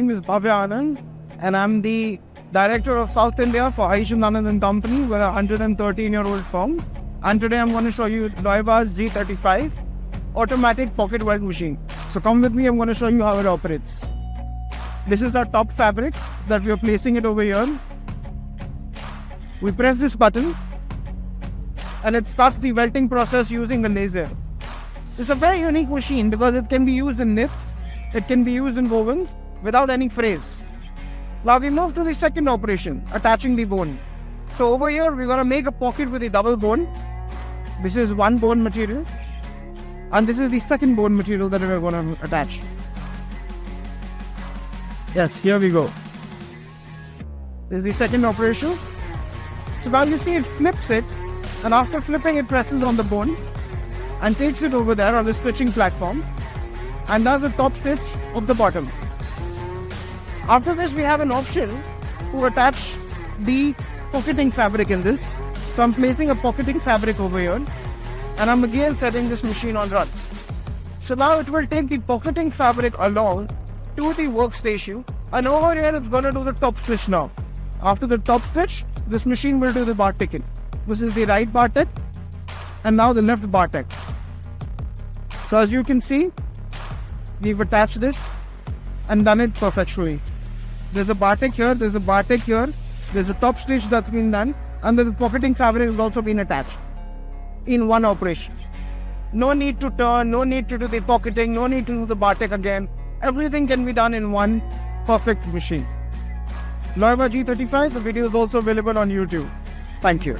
name is Bhavya Anand, and I'm the Director of South India for Aisham Anand & Company. We're a 113-year-old firm. And today I'm going to show you Loiva's G-35 automatic pocket weld machine. So come with me, I'm going to show you how it operates. This is our top fabric that we are placing it over here. We press this button and it starts the welting process using a laser. It's a very unique machine because it can be used in knits, it can be used in wovens without any frays. Now we move to the second operation, attaching the bone. So over here we're going to make a pocket with a double bone. This is one bone material and this is the second bone material that we're going to attach. Yes, here we go. This is the second operation. So now you see it flips it, and after flipping it presses on the bone and takes it over there on the stitching platform and does the top stitch of the bottom. After this we have an option to attach the pocketing fabric in this. So I'm placing a pocketing fabric over here and I'm again setting this machine on run. So now it will take the pocketing fabric along to the workstation, and over here it's going to do the top stitch now. After the top stitch, this machine will do the bar ticking. This is the right bar tick and now the left bar tick. So as you can see, we've attached this and done it perfectly. There's a bar tick here, there's a bar tick here, there's a top stitch that's been done, and the pocketing fabric has also been attached in one operation. No need to turn, no need to do the pocketing, no need to do the bar tick again. Everything can be done in one perfect machine. Loiva G-35, the video is also available on YouTube. Thank you.